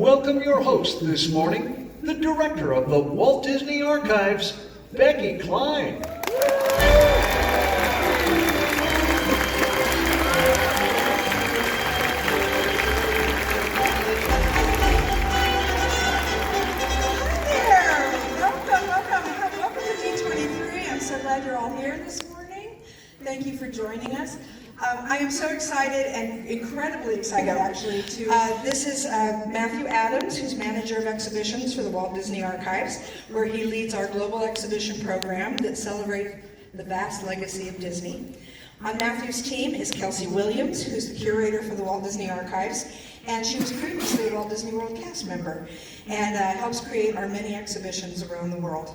Welcome your host this morning, the director of the Walt Disney Archives, Becky Klein. Glad you're all here this morning. Thank you for joining us. I am so excited and incredibly excited actually to, this is Matthew Adams, who's manager of exhibitions for the Walt Disney Archives, where he leads our global exhibition program that celebrates the vast legacy of Disney. On Matthew's team is Kelsey Williams, who's the curator for the Walt Disney Archives, and she was previously a Walt Disney World cast member and helps create our many exhibitions around the world.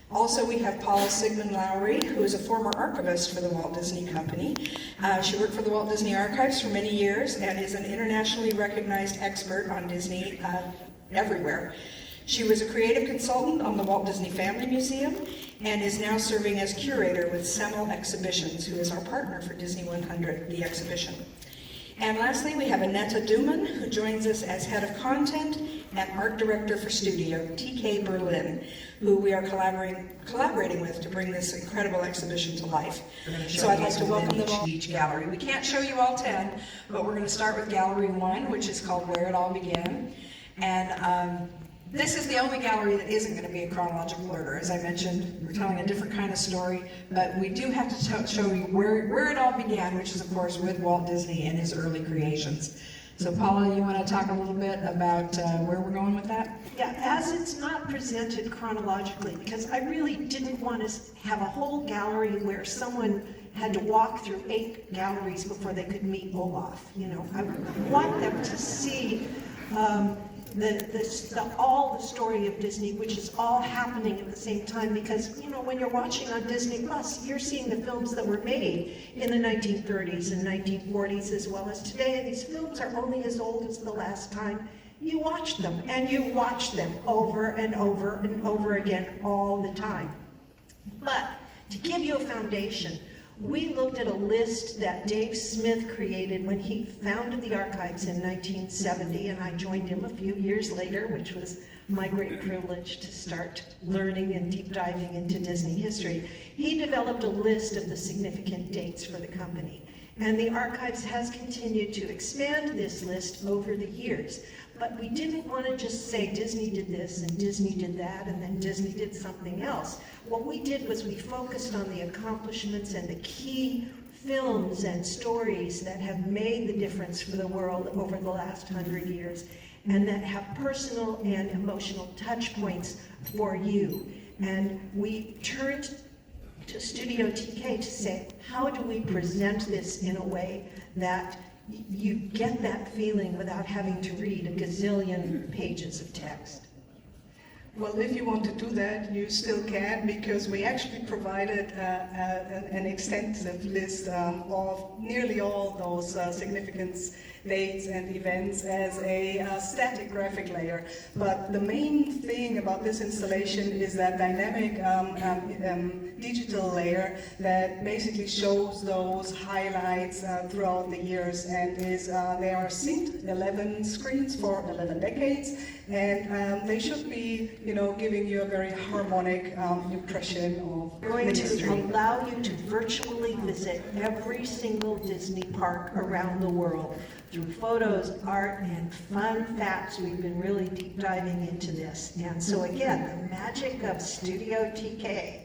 Also, we have Paula Sigmund Lowry, who is a former archivist for the Walt Disney Company. She worked for the Walt Disney Archives for many years and is an internationally recognized expert on Disney everywhere. She was a creative consultant on the Walt Disney Family Museum and is now serving as curator with Semel Exhibitions, who is our partner for Disney100, the exhibition. And lastly, we have Annette Duman, who joins us as head of content and art director for Studio TK Berlin, who we are collaborating with to bring this incredible exhibition to life. So I'd like to welcome them all. Each gallery. We can't show you all 10, but we're going to start with Gallery 1, which is called Where It All Began. And this is the only gallery that isn't going to be in chronological order. As I mentioned, we're telling a different kind of story, but we do have to show you where it all began, which is, of course, with Walt Disney and his early creations. So, Paula, you want to talk a little bit about where we're going with that? Yeah, as it's not presented chronologically, because I really didn't want to have a whole gallery where someone had to walk through 8 galleries before they could meet Olaf. You know, I want them to see all the story of Disney, which is all happening at the same time, because, you know, when you're watching on Disney Plus, you're seeing the films that were made in the 1930s and 1940s as well as today, and these films are only as old as the last time you watched them, and you watch them over and over and over again all the time. But to give you a foundation, we looked at a list that Dave Smith created when he founded the archives in 1970, and I joined him a few years later, which was my great privilege to start learning and deep diving into Disney history. He developed a list of the significant dates for the company, and the archives has continued to expand this list over the years. But we didn't want to just say Disney did this and Disney did that and then Disney did something else. What we did was we focused on the accomplishments and the key films and stories that have made the difference for the world over the last 100 years and that have personal and emotional touch points for you. And we turned to Studio TK to say, how do we present this in a way that you get that feeling without having to read a gazillion pages of text? Well, if you want to do that, you still can, because we actually provided an extensive list of nearly all those significance dates and events as a static graphic layer. But the main thing about this installation is that dynamic digital layer that basically shows those highlights throughout the years, and they are synced 11 screens for 11 decades, and they should be, you know, giving you a very harmonic impression of We're going history. to allow you to virtually visit every single Disney park around the world through photos, art, and fun facts. We've been really deep diving into this. And so again, the magic of Studio TK.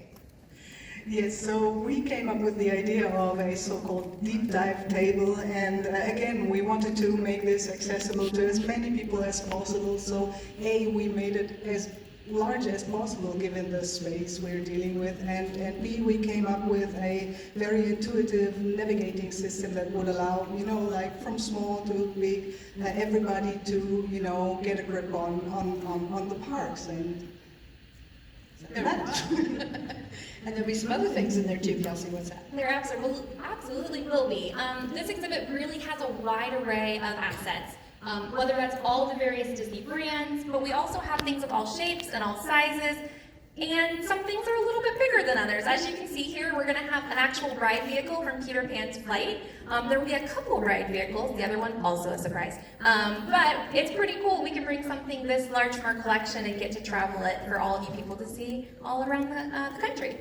Yes, so we came up with the idea of a so-called deep dive table, and again, we wanted to make this accessible to as many people as possible. So A, we made it as large as possible given the space we're dealing with, and B, we came up with a very intuitive navigating system that would allow, you know, like from small to big, everybody to, you know, get a grip on the parks. And And there'll be some other things in there too, Kelsey. What's that? There absolutely will be. This exhibit really has a wide array of assets, whether that's all the various Disney brands, but we also have things of all shapes and all sizes, And some things are a little bit bigger than others. As you can see here, we're going to have an actual ride vehicle from Peter Pan's flight. There will be a couple ride vehicles, the other one also a surprise. But it's pretty cool. We can bring something this large from our collection and get to travel it for all of you people to see all around the country.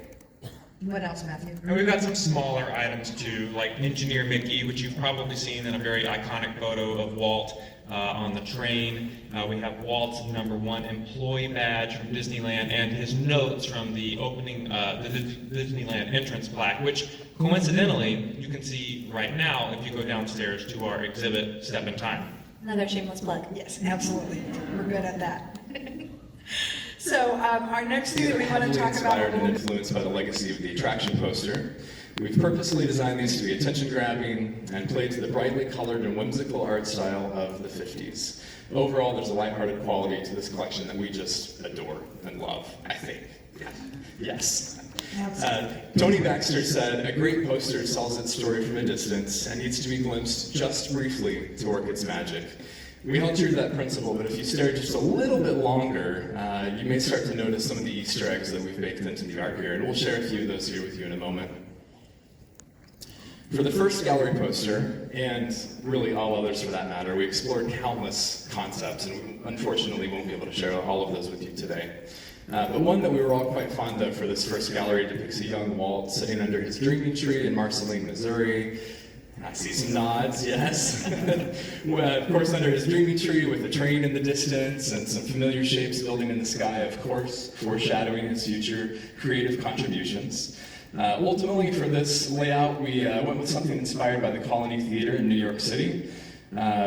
What else, Matthew? And we've got some smaller items too, like Engineer Mickey, which you've probably seen in a very iconic photo of Walt on the train. We have Walt's #1 employee badge from Disneyland and his notes from the opening, the Disneyland entrance plaque, which coincidentally you can see right now if you go downstairs to our exhibit, Step in Time. Another shameless plug. Yes, absolutely. We're good at that. So our next thing that we want to talk about. Inspired and influenced by the legacy of the attraction poster, we've purposely designed these to be attention-grabbing and play to the brightly colored and whimsical art style of the 50s. Overall, there's a lighthearted quality to this collection that we just adore and love, I think. Yes. Tony Baxter said, "A great poster tells its story from a distance and needs to be glimpsed just briefly to work its magic." We held true to that principle, but if you stare just a little bit longer, you may start to notice some of the Easter eggs that we've baked into the art here, and we'll share a few of those here with you in a moment. For the first gallery poster, and really all others for that matter, we explored countless concepts, and we unfortunately won't be able to share all of those with you today. But one that we were all quite fond of for this first gallery depicts a young Walt sitting under his dreaming tree in Marceline, Missouri. I see some nods, yes. Well, of course, under his dreaming tree with a train in the distance and some familiar shapes building in the sky, of course, foreshadowing his future creative contributions. Ultimately, for this layout, we went with something inspired by the Colony Theater in New York City,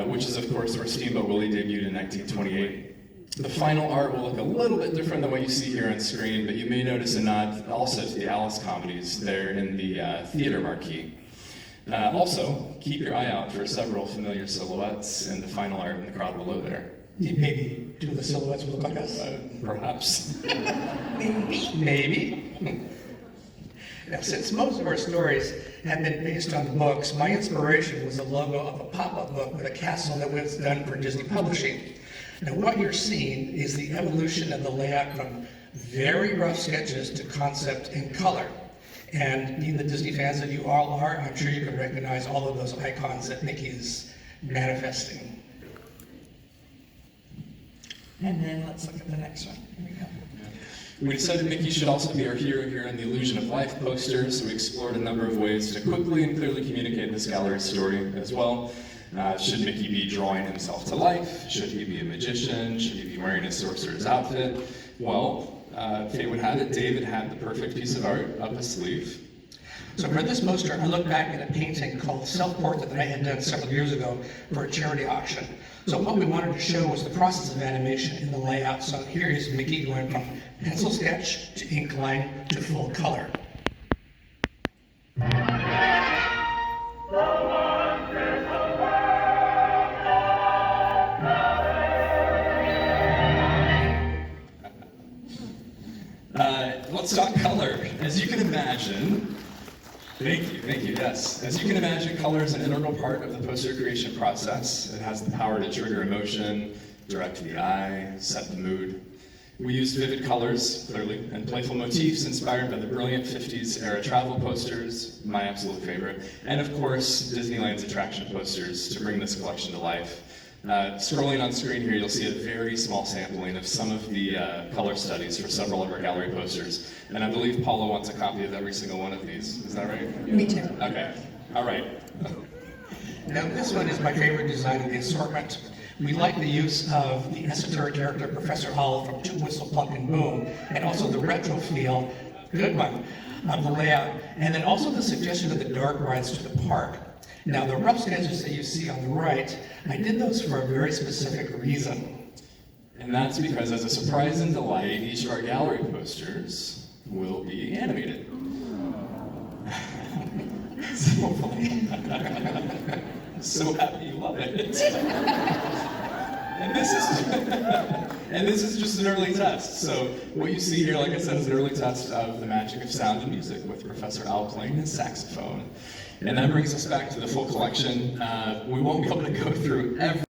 which is, of course, where Steamboat Willie debuted in 1928. The final art will look a little bit different than what you see here on screen, but you may notice a nod also to the Alice comedies there in the theater marquee. Also, keep your eye out for several familiar silhouettes in the final art in the crowd below there. Maybe two of the silhouettes will look like us. Perhaps. Maybe. Now, since most of our stories have been based on books, my inspiration was the logo of a pop-up book with a castle that was done for Disney Publishing. Now, what you're seeing is the evolution of the layout from very rough sketches to concept and color. And being the Disney fans that you all are, I'm sure you can recognize all of those icons that Mickey is manifesting. And then let's look at the next one. Here we go. We decided Mickey should also be our hero here in the Illusion of Life poster, so we explored a number of ways to quickly and clearly communicate this gallery's story as well. Should Mickey be drawing himself to life? Should he be a magician? Should he be wearing a sorcerer's outfit? Well, fate would have it, David had the perfect piece of art up his sleeve. So for this poster, I looked back at a painting called Self-Portrait that I had done several years ago for a charity auction. So what we wanted to show was the process of animation in the layout. So here is Mickey going from pencil sketch to ink line to full color. Let's talk color. As you can imagine, thank you, yes. As you can imagine, color is an integral part of the poster creation process. It has the power to trigger emotion, direct the eye, set the mood. We used vivid colors, clearly, and playful motifs inspired by the brilliant 50s era travel posters, my absolute favorite, and of course, Disneyland's attraction posters to bring this collection to life. Scrolling on screen here, you'll see a very small sampling of some of the color studies for several of our gallery posters. And I believe Paula wants a copy of every single one of these. Is that right? Me too. Okay. All right. Now this one is my favorite design of the assortment. We like the use of the esoteric character Professor Hull from Two Whistle Pluck and Boom, and also the retro feel, good one, of the layout, and then also the suggestion of the dark rides to the park. Now the rough sketches that you see on the right, I did those for a very specific reason. And that's because as a surprise and delight, each of our gallery posters will be animated. So happy you love it. And this is just an early test. So what you see here, like I said, is an early test of the magic of sound and music with Professor Al playing his saxophone. And that brings us back to the full collection. We won't be able to go through every